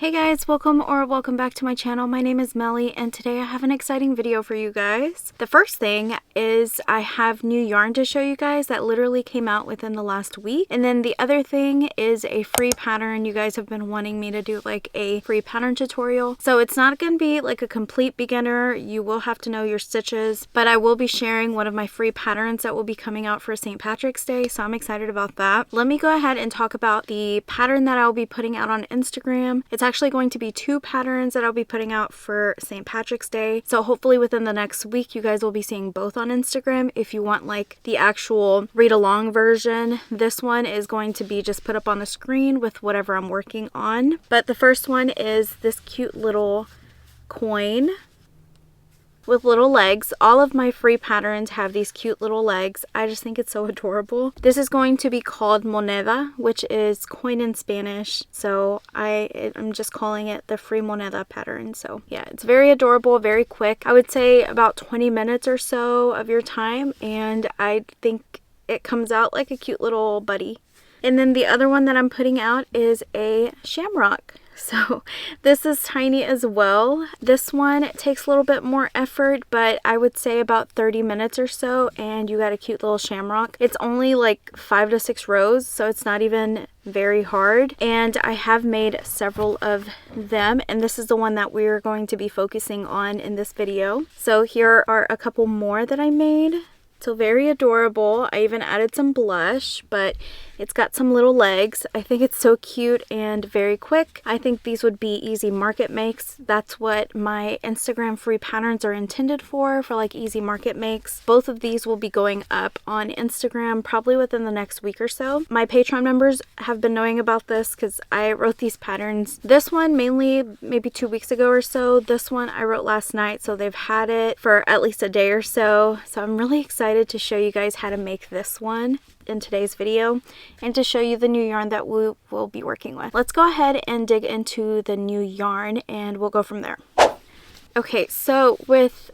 Hey guys, welcome back to my channel. My name is Melly and today I have an exciting video for you guys. The first thing is I have new yarn to show you guys that literally came out within the last week. And then the other thing is a free pattern. You guys have been wanting me to do like a free pattern tutorial. So it's not going to be like a complete beginner. You will have to know your stitches, but I will be sharing one of my free patterns that will be coming out for St. Patrick's Day. So I'm excited about that. Let me go ahead and talk about the pattern that I'll be putting out on Instagram. It's actually going to be two patterns that I'll be putting out for St. Patrick's Day. So hopefully within the next week, you guys will be seeing both on Instagram. If you want like the actual read along version, this one is going to be just put up on the screen with whatever I'm working on. But the first one is this cute little coin with little legs. All of my free patterns have these cute little legs. I just think it's so adorable. This is going to be called moneda, which is coin in Spanish. So I'm just calling it the free moneda pattern. So yeah, it's very adorable, very quick. I would say about 20 minutes or so of your time, and I think it comes out like a cute little buddy. And then the other one that I'm putting out is a shamrock. So this is tiny as well. This one takes a little bit more effort, but I would say about 30 minutes or so, and you got a cute little shamrock. It's only like 5 to 6 rows, so it's not even very hard. And I have made several of them, and this is the one that we're going to be focusing on in this video. So here are a couple more that I made. So very adorable. I even added some blush, but it's got some little legs. I think it's so cute and very quick. I think these would be easy market makes. That's what my Instagram free patterns are intended for like easy market makes. Both of these will be going up on Instagram probably within the next week or so. My Patreon members have been knowing about this because I wrote these patterns. This one mainly maybe 2 weeks ago or so. This one I wrote last night, so they've had it for at least a day or so. So I'm really excited to show you guys how to make this one in today's video and to show you the new yarn that we will be working with. Let's go ahead and dig into the new yarn and we'll go from there. Okay, so with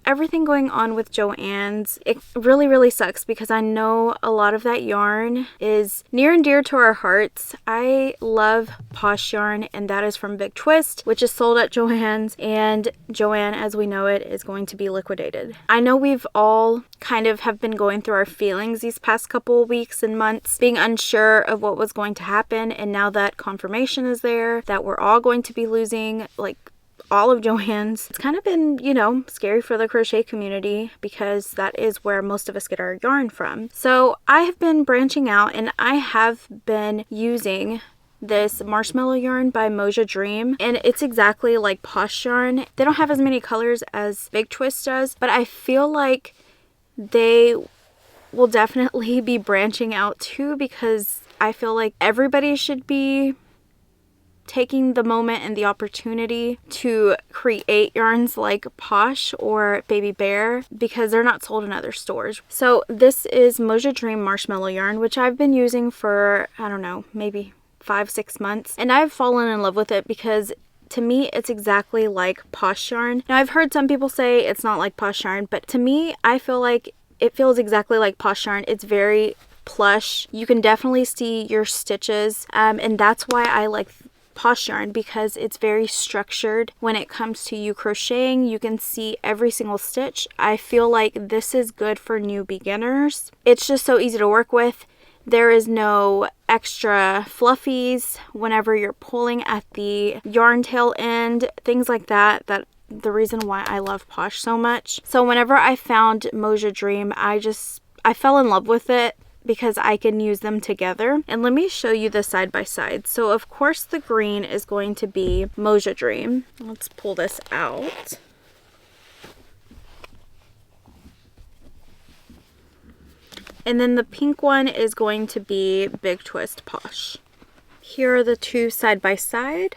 everything going on with Joann's, it really sucks because I know a lot of that yarn is near and dear to our hearts. I love Posh yarn, and that is from Big Twist, which is sold at Joann's, and Joann as we know it is going to be liquidated. I know we've all kind of have been going through our feelings these past couple weeks and months, being unsure of what was going to happen, and now that confirmation is there that we're all going to be losing like all of Joann's, it's kind of been, you know, scary for the crochet community because that is where most of us get our yarn from. So I have been branching out, and I have been using this Marshmallow yarn by Moja Dream, and it's exactly like Posh yarn. They don't have as many colors as Big Twist does, but I feel like they will definitely be branching out too, because I feel like everybody should be taking the moment and the opportunity to create yarns like Posh or Baby Bear because they're not sold in other stores. So this is Moja Dream Marshmallow yarn, which I've been using for, I don't know, maybe 5-6 months, and I've fallen in love with it because to me it's exactly like Posh yarn. Now I've heard some people say it's not like Posh yarn, but to me I feel like it feels exactly like Posh yarn. It's very plush. You can definitely see your stitches, and that's why I like Posh yarn, because it's very structured when it comes to you crocheting. You can see every single stitch. I feel like this is good for new beginners. It's just so easy to work with. There is no extra fluffies whenever you're pulling at the yarn tail end, things like that. The reason why I love Posh so much. So whenever I found Moja Dream, I fell in love with it because I can use them together. And let me show you the side by side. So of course the green is going to be Moja Dream. Let's pull this out. And then the pink one is going to be Big Twist Posh. Here are the two side by side.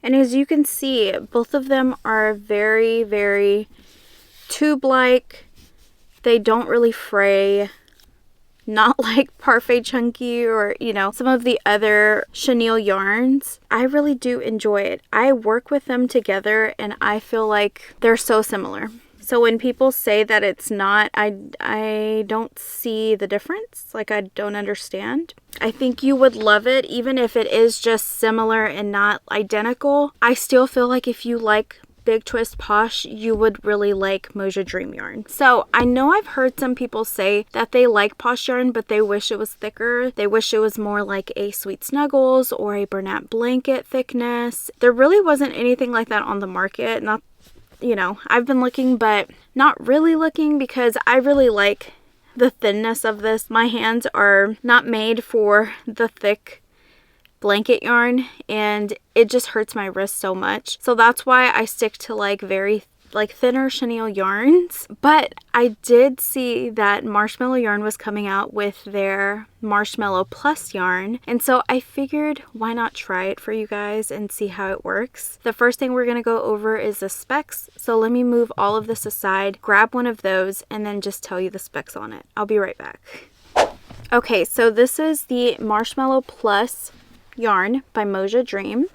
And as you can see, both of them are very tube-like. They don't really fray, not like Parfait Chunky or, you know, some of the other chenille yarns. I really do enjoy it. I work with them together and I feel like they're so similar. So when people say that it's not, I don't see the difference. Like, I don't understand. I think you would love it even if it is just similar and not identical. I still feel like if you like Big Twist Posh, you would really like Moja Dream yarn. So I know I've heard some people say that they like Posh yarn, but they wish it was thicker. They wish it was more like a Sweet Snuggles or a Bernat Blanket thickness. There really wasn't anything like that on the market. Not, you know, I've been looking, but not really looking because I really like the thinness of this. My hands are not made for the thick blanket yarn, and it just hurts my wrist so much. So that's why I stick to like very thinner chenille yarns. But I did see that Marshmallow yarn was coming out with their Marshmallow Plus yarn, and so I figured why not try it for you guys and see how it works. The first thing we're going to go over is the specs, so let me move all of this aside, grab one of those, and then just tell you the specs on it. I'll be right back. Okay, so this is the Marshmallow Plus yarn by Moja Dream.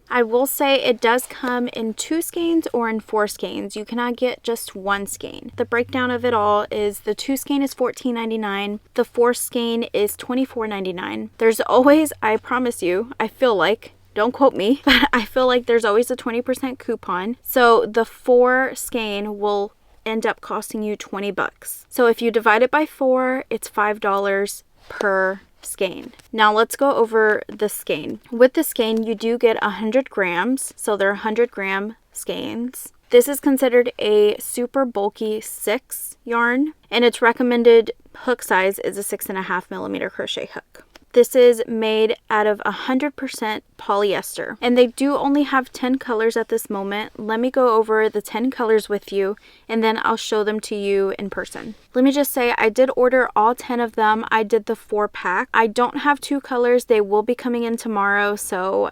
I will say it does come in 2 skeins or in 4 skeins. You cannot get just 1 skein. The breakdown of it all is the 2 skein is $14.99. The 4 skein is $24.99. There's always, I promise you, I feel like, don't quote me, but I feel like there's always a 20% coupon. So the 4 skein will end up costing you 20 bucks. So if you divide it by 4, it's $5 per skein. Now let's go over the skein. With the skein, you do get 100 grams, so they're 100 gram skeins. This is considered a super bulky 6 yarn, and its recommended hook size is a 6.5 millimeter crochet hook. This is made out of 100% polyester, and they do only have 10 colors at this moment. Let me go over the 10 colors with you, and then I'll show them to you in person. Let me just say, I did order all 10 of them. I did the 4-pack. I don't have 2 colors. They will be coming in tomorrow, so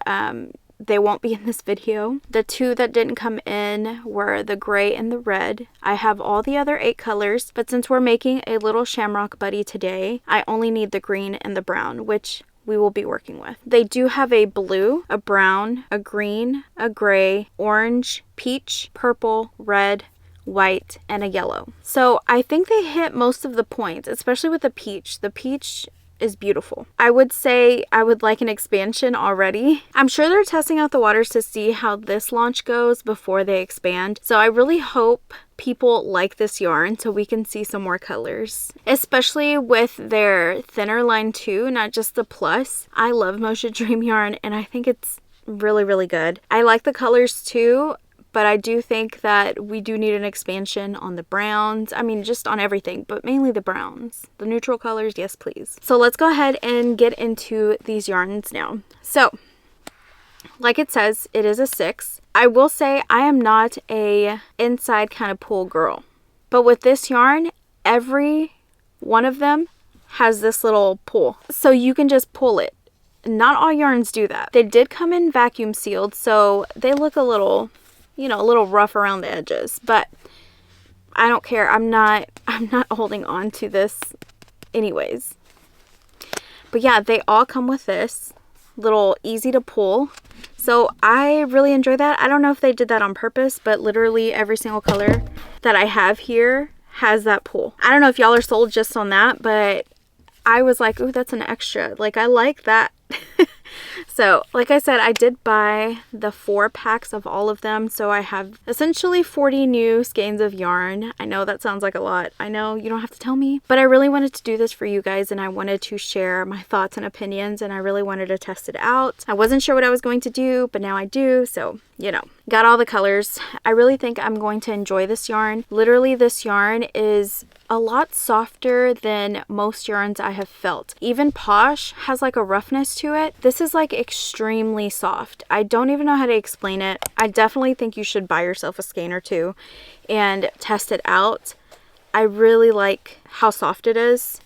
they won't be in this video. The 2 that didn't come in were the gray and the red. I have all the other 8 colors, but since we're making a little Shamrock buddy today, I only need the green and the brown, which we will be working with. They do have a blue, a brown, a green, a gray, orange, peach, purple, red, white, and a yellow. So I think they hit most of the points, especially with the peach. The peach is beautiful. I would say I would like an expansion already. I'm sure they're testing out the waters to see how this launch goes before they expand. So I really hope people like this yarn so we can see some more colors, especially with their thinner line too, not just the plus. I love Moja Dream yarn, and I think it's really, really good. I like the colors too, but I do think that we do need an expansion on the browns. I mean, just on everything, but mainly the browns. The neutral colors, yes please. So let's go ahead and get into these yarns now. So, like it says, it is a 6. I will say I am not a inside kind of pull girl. But with this yarn, every one of them has this little pull. So you can just pull it. Not all yarns do that. They did come in vacuum sealed, so they look a little, you know, a little rough around the edges, but I don't care. I'm not holding on to this anyways. But yeah, they all come with this little easy to pull. So I really enjoy that. I don't know if they did that on purpose, but literally every single color that I have here has that pull. I don't know if y'all are sold just on that, but I was like, ooh, that's an extra. Like, I like that. So, like I said, I did buy the 4 packs of all of them. So I have essentially 40 new skeins of yarn. I know that sounds like a lot. I know you don't have to tell me, but I really wanted to do this for you guys, and I wanted to share my thoughts and opinions, and I really wanted to test it out. I wasn't sure what I was going to do, but now I do. So, you know, got all the colors. I really think I'm going to enjoy this yarn. Literally, this yarn is a lot softer than most yarns I have felt. Even Posh has like a roughness to it. This is like extremely soft. I don't even know how to explain it. I definitely think you should buy yourself a skein or 2 and test it out. I really like how soft it is.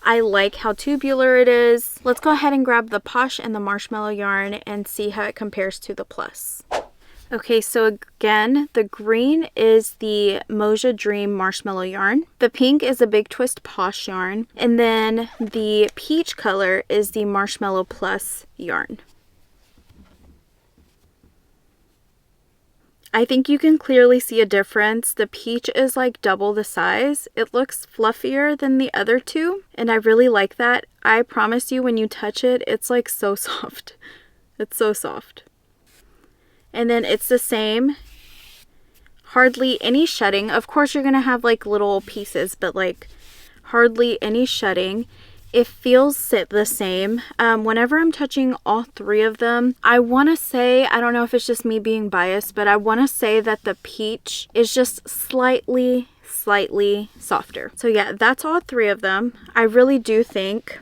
I like how tubular it is. Let's go ahead and grab the Posh and the Marshmallow yarn and see how it compares to the Plus. Okay, so again, the green is the Moja Dream Marshmallow yarn. The pink is a Big Twist Posh yarn. And then the peach color is the Marshmallow Plus yarn. I think you can clearly see a difference. The peach is like double the size. It looks fluffier than the other two, and I really like that. I promise you, when you touch it, it's like so soft. It's so soft. And then it's the same. Hardly any shedding. Of course, you're gonna have like little pieces, but like hardly any shedding. It feels the same. Whenever I'm touching all three of them, I want to say, I don't know if it's just me being biased, but I want to say that the peach is just slightly softer. So yeah, that's all three of them. I really do think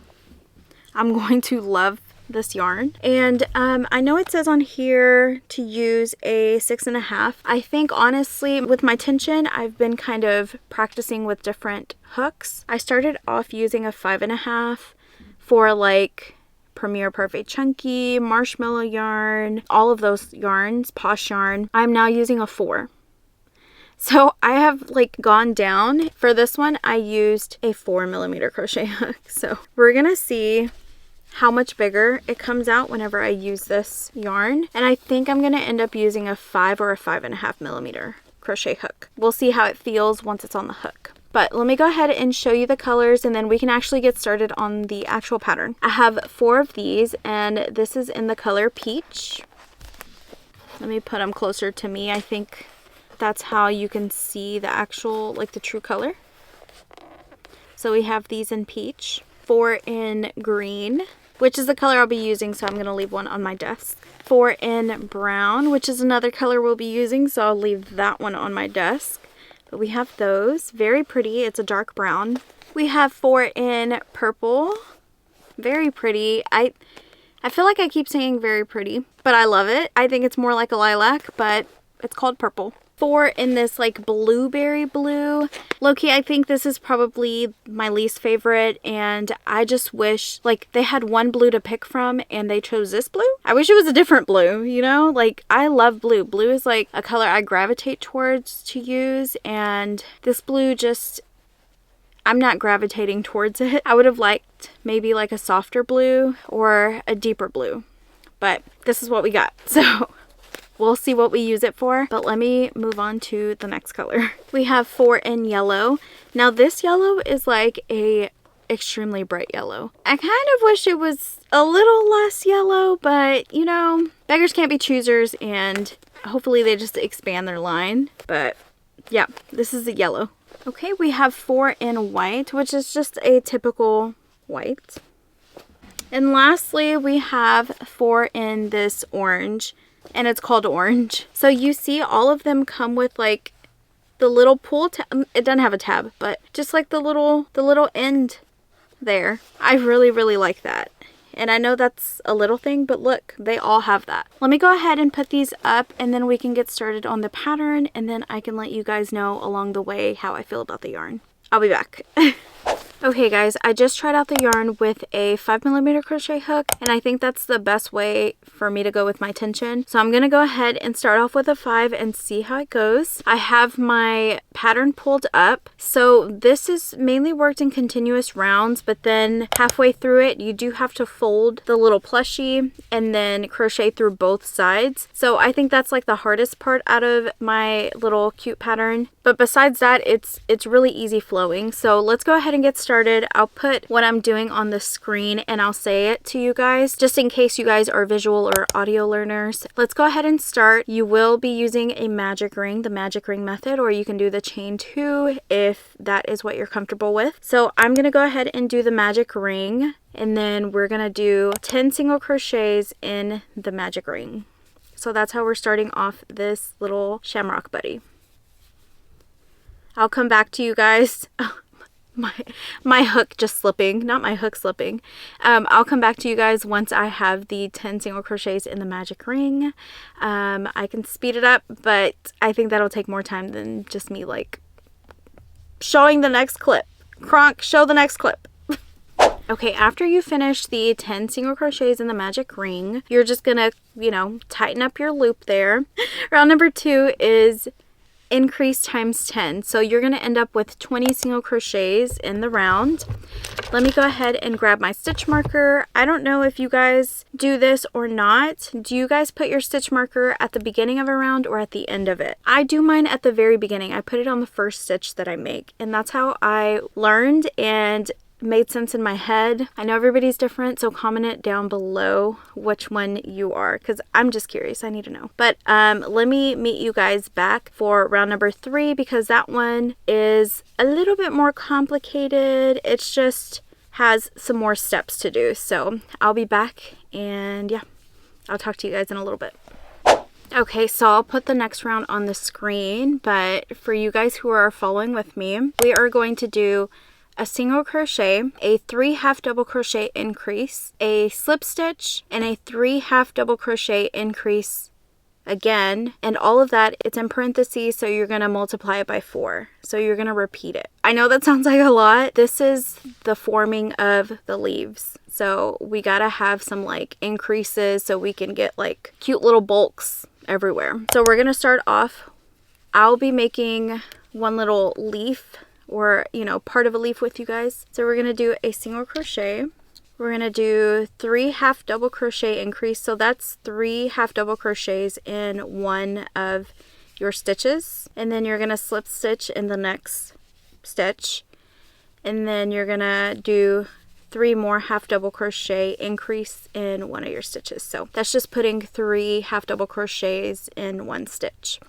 I'm going to love this yarn. And I know it says on here to use a 6.5. I think honestly with my tension, I've been kind of practicing with different hooks. I started off using a 5.5 for like Premier Perfect Chunky, Marshmallow yarn, all of those yarns, Posh yarn. I'm now using a 4. So I have like gone down. For this one, I used a 4mm crochet hook. So we're gonna see how much bigger it comes out whenever I use this yarn. And I think I'm gonna end up using a 5 or a 5.5mm crochet hook. We'll see how it feels once it's on the hook. But let me go ahead and show you the colors, and then we can actually get started on the actual pattern. I have 4 of these, and this is in the color peach. Let me put them closer to me. I think that's how you can see the actual, like the true color. So we have these in peach, 4 in green, which is the color I'll be using, so I'm going to leave one on my desk. 4 in brown, which is another color we'll be using, so I'll leave that one on my desk. But we have those. Very pretty. It's a dark brown. We have 4 in purple. Very pretty. I feel like I keep saying very pretty, but I love it. I think it's more like a lilac, but it's called purple. 4 in this like blueberry blue. Low-key, I think this is probably my least favorite, and I just wish like they had one blue to pick from and they chose this blue. I wish it was a different blue, you know? Like, I love blue. Blue is like a color I gravitate towards to use, and this blue just, I'm not gravitating towards it. I would have liked maybe like a softer blue or a deeper blue, but this is what we got. So we'll see what we use it for, but let me move on to the next color. We have 4 in yellow. Now this yellow is like a extremely bright yellow. I kind of wish it was a little less yellow, but you know, beggars can't be choosers, and hopefully they just expand their line. But yeah, this is the yellow. Okay, we have 4 in white, which is just a typical white. And lastly, we have 4 in this orange, and it's called orange. So you see all of them come with like the little pull tab. It doesn't have a tab, but just like the little end there. I really like that. And I know that's a little thing, but look, they all have that. Let me go ahead and put these up, and then we can get started on the pattern, and then I can let you guys know along the way how I feel about the yarn. I'll be back. Okay guys, I just tried out the yarn with a 5mm crochet hook, and I think that's the best way for me to go with my tension. So I'm going to go ahead and start off with a 5 and see how it goes. I have my pattern pulled up. So this is mainly worked in continuous rounds, but then halfway through it, you do have to fold the little plushie and then crochet through both sides. So I think that's like the hardest part out of my little cute pattern. But besides that, it's really easy flowing. So let's go ahead and get started. I'll put what I'm doing on the screen and I'll say it to you guys just in case you guys are visual or audio learners. Let's go ahead and start. You will be using a magic ring, the magic ring method, or you can do the chain 2 if that is what you're comfortable with. So I'm going to go ahead and do the magic ring, and then we're going to do 10 single crochets in the magic ring. So that's how we're starting off this little Shamrock buddy. I'll come back to you guys. My hook just slipping, not my hook slipping. I'll come back to you guys once I have the 10 single crochets in the magic ring. I can speed it up, but I think that'll take more time than just me like showing the next clip. Kronk, show the next clip. Okay, after you finish the 10 single crochets in the magic ring, you're just gonna, you know, tighten up your loop there. Round number 2 is increase times 10. So you're going to end up with 20 single crochets in the round. Let me go ahead and grab my stitch marker. I don't know if you guys do this or not. Do you guys put your stitch marker at the beginning of a round or at the end of it? I do mine at the very beginning. I put it on the first stitch that I make, and that's how I learned and made sense in my head. I know everybody's different, so comment it down below which one you are, because I'm just curious. I need to know. But let me meet you guys back for round number 3, because that one is a little bit more complicated. It's just has some more steps to do. So I'll be back, and yeah, I'll talk to you guys in a little bit. Okay, so I'll put the next round on the screen, but for you guys who are following with me, we are going to do a single crochet, a 3 half double crochet increase, a slip stitch, and a 3 half double crochet increase again, and all of that, it's in parentheses, so you're going to multiply it by 4. So you're going to repeat it. I know that sounds like a lot. This is the forming of the leaves, so we got to have some like increases so we can get like cute little bulks everywhere. So we're going to start off. I'll be making one little leaf, or you know, part of a leaf with you guys. So we're going to do a single crochet. We're going to do 3 half double crochet increase. So that's 3 half double crochets in one of your stitches. And then you're going to slip stitch in the next stitch. And then you're going to do 3 more half double crochet increase in one of your stitches. So that's just putting 3 half double crochets in one stitch.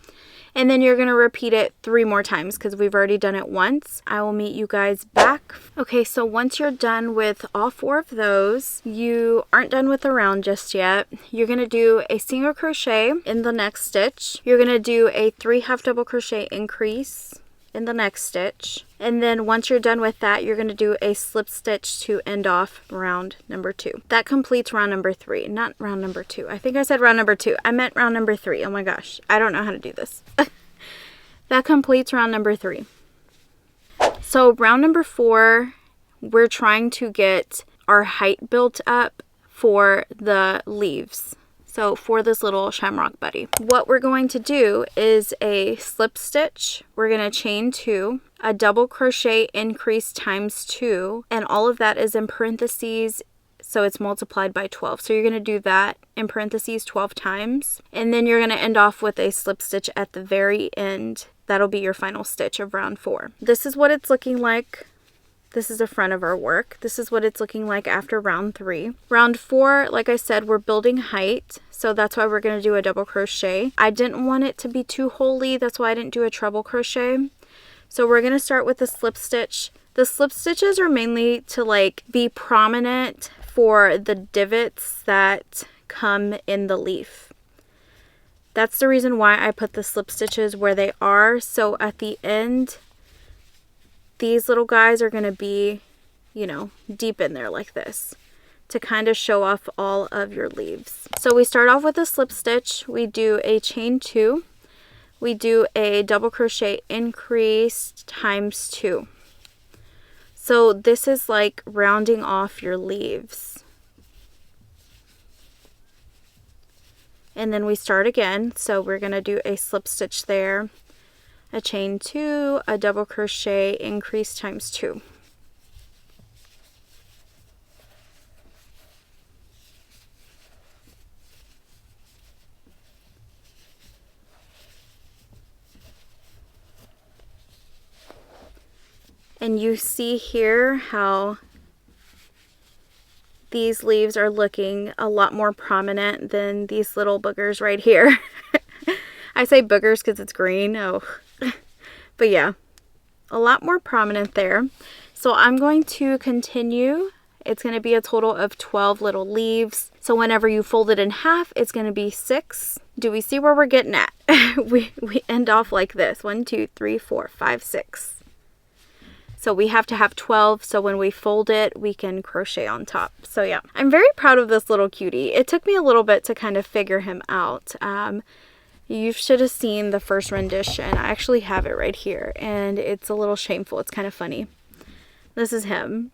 And then you're going to repeat it 3 more times because we've already done it once. I will meet you guys back. Okay, so once you're done with all 4 of those, you aren't done with the round just yet. You're going to do a single crochet in the next stitch. You're going to do a 3 half double crochet increase in the next stitch. And then once you're done with that, you're going to do a slip stitch to end off round number 2. That completes round number 3, not round number 2. I think I said round number 2. I meant round number 3. Oh my gosh, I don't know how to do this. That completes round number 3. So round number 4, we're trying to get our height built up for the leaves. So for this little shamrock buddy, what we're going to do is a slip stitch. We're going to chain 2, a double crochet increase times 2, and all of that is in parentheses, so it's multiplied by 12. So you're going to do that in parentheses 12 times, and then you're going to end off with a slip stitch at the very end. That'll be your final stitch of round 4. This is what it's looking like. This is the front of our work. This is what it's looking like after round 3. Round 4, like I said, we're building height, so that's why we're going to do a double crochet. I didn't want it to be too holy, that's why I didn't do a treble crochet. So we're going to start with a slip stitch. The slip stitches are mainly to like be prominent for the divots that come in the leaf. That's the reason why I put the slip stitches where they are. So at the end, these little guys are going to be, you know, deep in there like this to kind of show off all of your leaves. So we start off with a slip stitch. We do a chain 2. We do a double crochet increase times 2. So this is like rounding off your leaves. And then we start again. So we're going to do a slip stitch there, a chain 2, a double crochet increase times 2. And you see here how these leaves are looking a lot more prominent than these little boogers right here. I say boogers because it's green. Oh, but yeah, a lot more prominent there. So I'm going to continue. It's going to be a total of 12 little leaves. So whenever you fold it in half, it's going to be 6. Do we see where we're getting at? we end off like this. 1, 2, 3, 4, 5, 6. So we have to have 12, so when we fold it, we can crochet on top. So yeah, I'm very proud of this little cutie. It took me a little bit to kind of figure him out. You should have seen the first rendition. I actually have it right here, and it's a little shameful. It's kind of funny. This is him.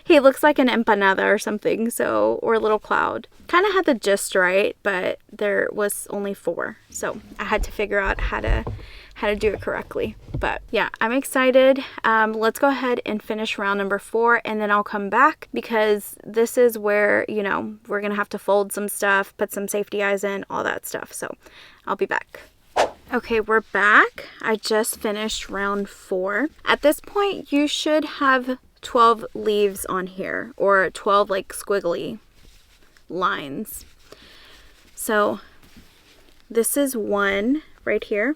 He looks like an empanada or something, so, or a little cloud. Kind of had the gist right, but there was only 4. So I had to figure out how how to do it correctly. But yeah, I'm excited. Let's go ahead and finish round number 4, and then I'll come back because this is where, you know, we're gonna have to fold some stuff, put some safety eyes in, all that stuff. So I'll be back. Okay, we're back. I just finished round 4. At this point, you should have 12 leaves on here, or 12 like squiggly lines. So this is 1 right here.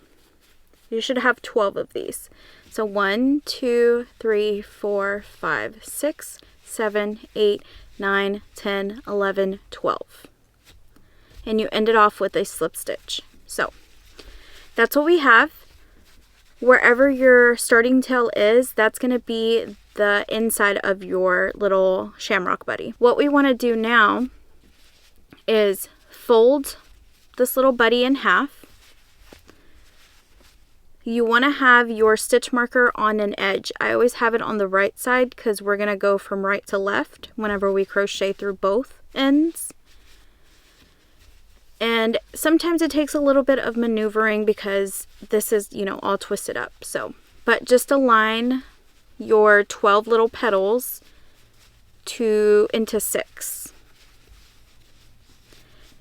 You should have 12 of these. So 1, 2, 3, 4, 5, 6, 7, 8, 9, 10, 11, 12. And you end it off with a slip stitch. So that's what we have. Wherever your starting tail is, that's going to be the inside of your little shamrock buddy. What we want to do now is fold this little buddy in half. You want to have your stitch marker on an edge. I always have it on the right side because we're going to go from right to left whenever we crochet through both ends. And sometimes it takes a little bit of maneuvering because this is, you know, all twisted up. So, but just align your 12 little petals into 6.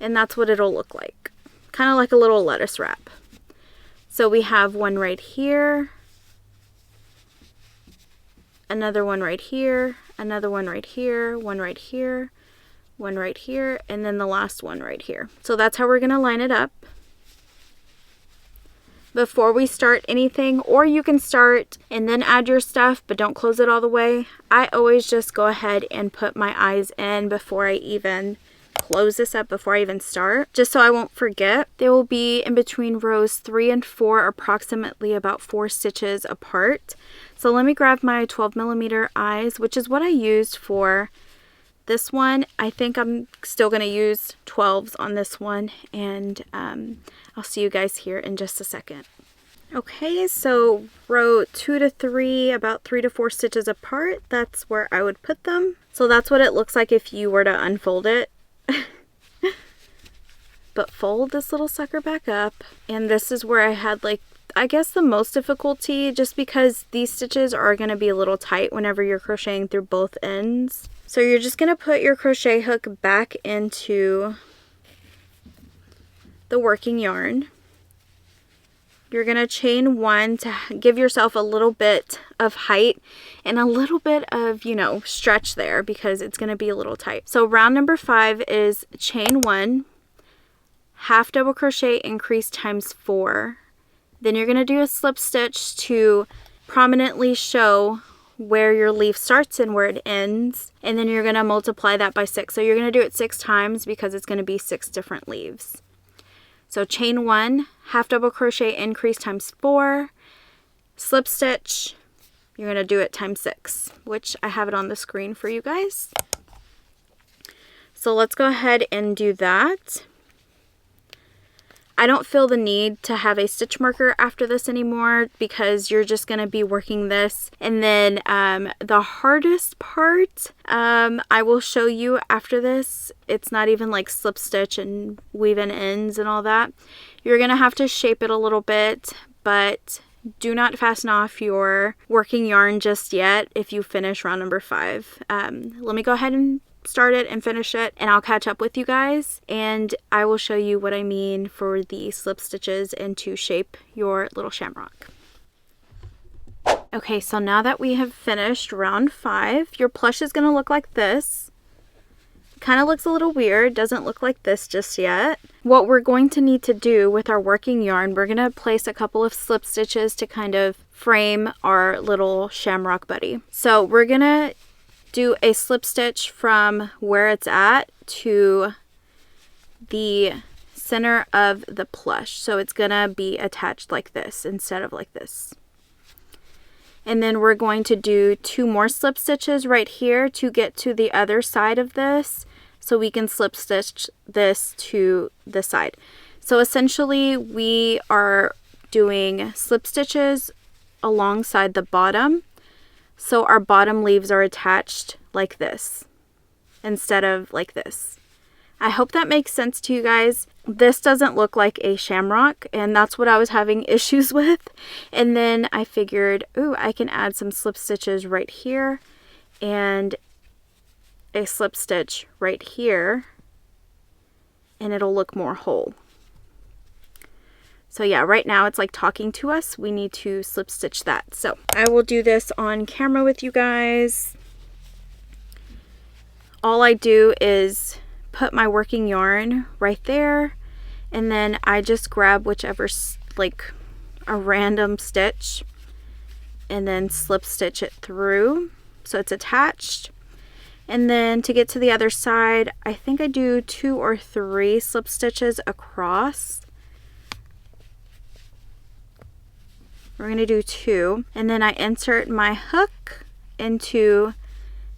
And that's what it'll look like. Kind of like a little lettuce wrap. So we have one right here, another one right here, another one right here, one right here, one right here, and then the last one right here. So that's how we're going to line it up. Before we start anything, or you can start and then add your stuff, but don't close it all the way. I always just go ahead and put my eyes in before I even close this up, before I even start, just so I won't forget. They will be in between rows 3 and 4, approximately about 4 stitches apart. So let me grab my 12mm eyes, which is what I used for this one. I think I'm still going to use 12s on this one, and I'll see you guys here in just a second. Okay, so row 2 to 3, about 3 to 4 stitches apart, that's where I would put them. So that's what it looks like if you were to unfold it. But fold this little sucker back up, and this is where I had, like, I guess the most difficulty, just because these stitches are going to be a little tight whenever you're crocheting through both ends. So you're just going to put your crochet hook back into the working yarn. You're going to chain 1 to give yourself a little bit of height and a little bit of, you know, stretch there because it's going to be a little tight. So round number 5 is chain 1, half double crochet, increase times 4. Then you're going to do a slip stitch to prominently show where your leaf starts and where it ends. And then you're going to multiply that by 6. So you're going to do it 6 times because it's going to be 6 different leaves. So chain 1, half double crochet, increase times 4, slip stitch. You're going to do it times 6, which I have it on the screen for you guys. So let's go ahead and do that. I don't feel the need to have a stitch marker after this anymore because you're just going to be working this. And then the hardest part, I will show you after this. It's not even like slip stitch and weave in ends and all that. You're going to have to shape it a little bit, but do not fasten off your working yarn just yet if you finish round number 5. Let me go ahead and start it and finish it, and I'll catch up with you guys, and I will show you what I mean for the slip stitches and to shape your little shamrock. Okay, so now that we have finished round 5, your plush is going to look like this. Kind of looks a little weird, doesn't look like this just yet. What we're going to need to do with our working yarn, we're going to place a couple of slip stitches to kind of frame our little shamrock buddy. So we're going to do a slip stitch from where it's at to the center of the plush. So it's gonna be attached like this instead of like this. And then we're going to do 2 more slip stitches right here to get to the other side of this so we can slip stitch this to the side. So essentially we are doing slip stitches alongside the bottom. So our bottom leaves are attached like this instead of like this. I hope that makes sense to you guys. This doesn't look like a shamrock, and that's what I was having issues with. And then I figured, ooh, I can add some slip stitches right here and a slip stitch right here, and it'll look more whole. So yeah, right now it's like talking to us. We need to slip stitch that. So I will do this on camera with you guys. All I do is put my working yarn right there, and then I just grab whichever, like a random stitch, and then slip stitch it through so it's attached. And then to get to the other side, I think I do 2 or 3 slip stitches across. We're going to do 2, and then I insert my hook into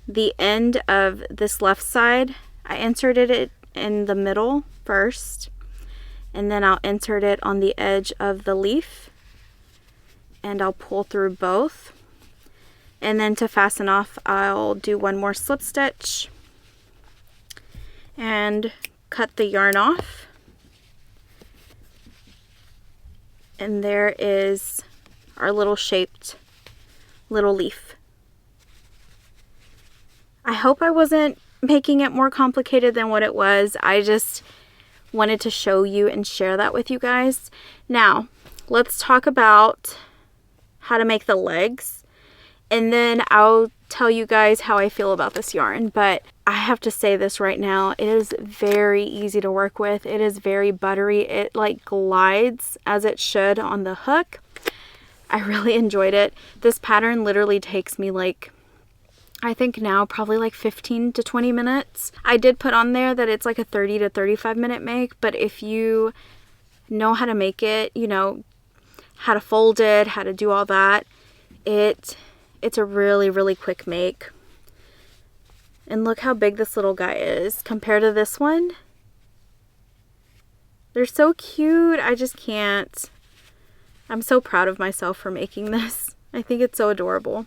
the end of this left side. I inserted it in the middle first, and then I'll insert it on the edge of the leaf, and I'll pull through both. And then to fasten off, I'll do 1 more slip stitch and cut the yarn off. And there is our little shaped little leaf. I hope I wasn't making it more complicated than what it was. I just wanted to show you and share that with you guys. Now, let's talk about how to make the legs, and then I'll tell you guys how I feel about this yarn. But I have to say this right now, it is very easy to work with. It is very buttery. It like glides as it should on the hook. I really enjoyed it. This pattern literally takes me like, I think now probably like 15 to 20 minutes. I did put on there that it's like a 30 to 35 minute make, but if you know how to make it, you know how to fold it, how to do all that, it's a really, really quick make. And look how big this little guy is compared to this one. They're so cute. I just can't. I'm so proud of myself for making this. I think it's so adorable.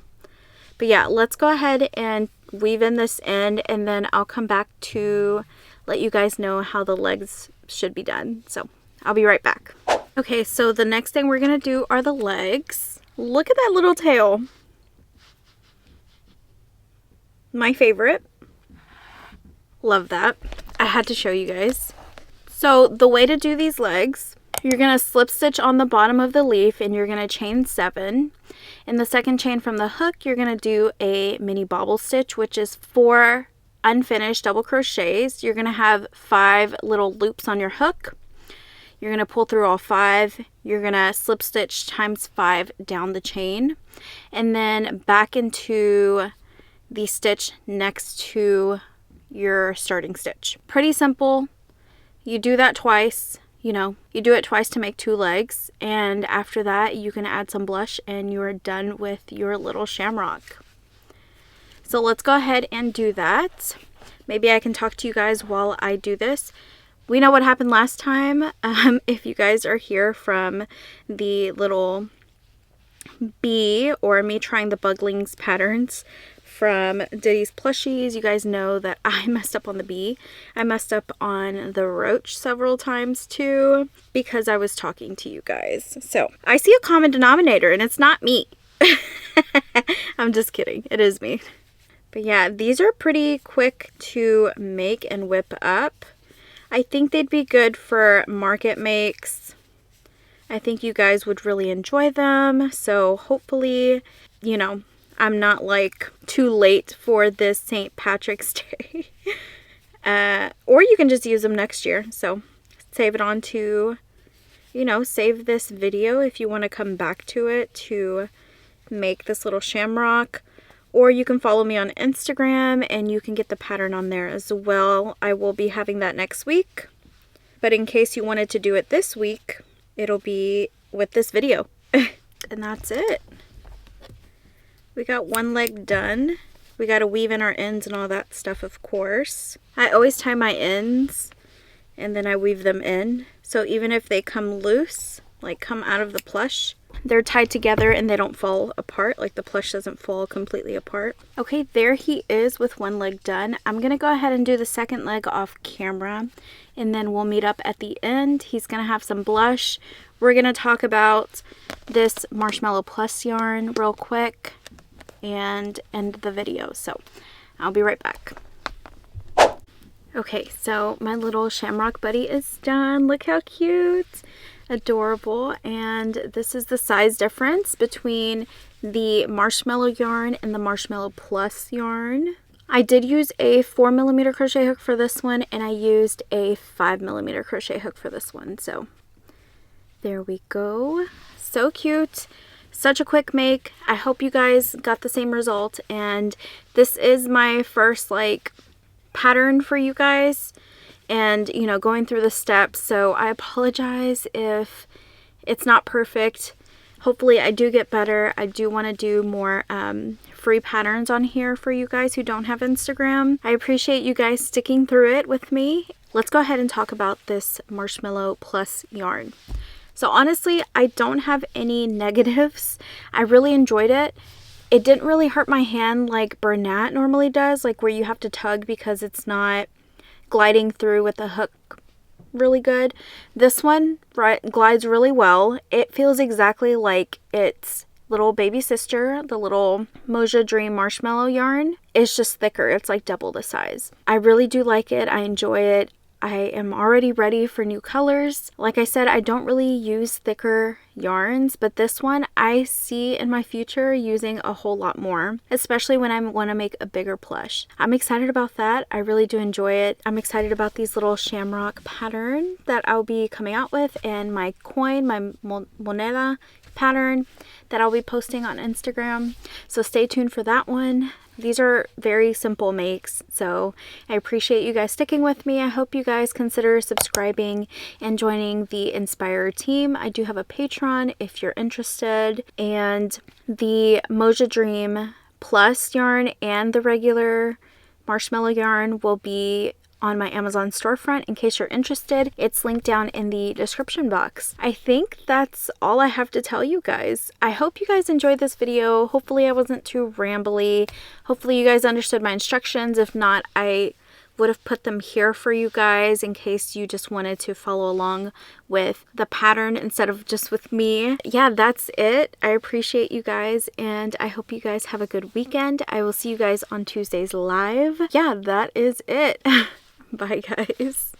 But yeah, let's go ahead and weave in this end, and then I'll come back to let you guys know how the legs should be done. So I'll be right back. Okay, so the next thing we're gonna do are the legs. Look at that little tail. My favorite. Love that. I had to show you guys. So the way to do these legs, you're gonna slip stitch on the bottom of the leaf, and you're gonna chain 7. In the second chain from the hook, you're gonna do a mini bobble stitch, which is 4 unfinished double crochets. You're gonna have 5 little loops on your hook. You're gonna pull through all 5. You're gonna slip stitch times 5 down the chain, and then back into the stitch next to your starting stitch. Pretty simple. You do that twice. You know, you do it twice to make 2 legs, and after that you can add some blush and you're done with your little shamrock. So let's go ahead and do that. Maybe I can talk to you guys while I do this. We know what happened last time. If you guys are here from the little bee or me trying the buglings patterns from Diddy's plushies, you guys know that I messed up on the bee. I messed up on the roach several times too because I was talking to you guys. So I see a common denominator, and it's not me. I'm just kidding. It is me. But yeah, these are pretty quick to make and whip up. I think they'd be good for market makes. I think you guys would really enjoy them. So hopefully, you know, I'm not like too late for this St. Patrick's Day. Or you can just use them next year. So save it on to, you know, save this video if you want to come back to it to make this little shamrock. Or you can follow me on Instagram and you can get the pattern on there as well. I will be having that next week. But in case you wanted to do it this week, it'll be with this video. And that's it. We got 1 leg done. We got to weave in our ends and all that stuff, of course. I always tie my ends and then I weave them in. So even if they come loose, like come out of the plush, they're tied together and they don't fall apart, like the plush doesn't fall completely apart. Okay, there he is with one leg done. I'm gonna go ahead and do the second leg off camera, and then we'll meet up at the end. He's gonna have some blush. We're gonna talk about this Marshmallow Plus yarn real quick and end the video. So I'll be right back. Okay, so my little Shamrock buddy is done. Look how cute. Adorable. And this is the size difference between the Marshmallow yarn and the Marshmallow Plus yarn. I did use a 4mm crochet hook for this one, and I used a 5mm crochet hook for this one. So there we go. So cute. Such a quick make. I hope you guys got the same result, and this is my first like pattern for you guys, and you know, going through the steps, so I apologize if it's not perfect. Hopefully I do get better. I do want to do more free patterns on here for you guys who don't have Instagram. I appreciate you guys sticking through it with me. Let's go ahead and talk about this Marshmallow Plus yarn. So honestly, I don't have any negatives. I really enjoyed it. It didn't really hurt my hand like Bernat normally does, like where you have to tug because it's not gliding through with the hook really good. This one glides really well. It feels exactly like its little baby sister, the little Moja Dream Marshmallow yarn. It's just thicker. It's like double the size. I really do like it. I enjoy it. I am already ready for new colors. Like I said, I don't really use thicker yarns, but this one I see in my future using a whole lot more, especially when I want to make a bigger plush. I'm excited about that. I really do enjoy it. I'm excited about these little Shamrock pattern that I'll be coming out with, and my coin, my moneda pattern that I'll be posting on Instagram. So stay tuned for that one. These are very simple makes, so I appreciate you guys sticking with me. I hope you guys consider subscribing and joining the Inspired team. I do have a Patreon if you're interested, and the Moja Dream Plus yarn and the regular Marshmallow yarn will be on my Amazon storefront in case you're interested. It's linked down in the description box. I think that's all I have to tell you guys. I hope you guys enjoyed this video. Hopefully I wasn't too rambly. Hopefully you guys understood my instructions. If not, I would have put them here for you guys in case you just wanted to follow along with the pattern instead of just with me. Yeah, that's it. I appreciate you guys, and I hope you guys have a good weekend. I will see you guys on Tuesdays live. Yeah, that is it. Bye guys.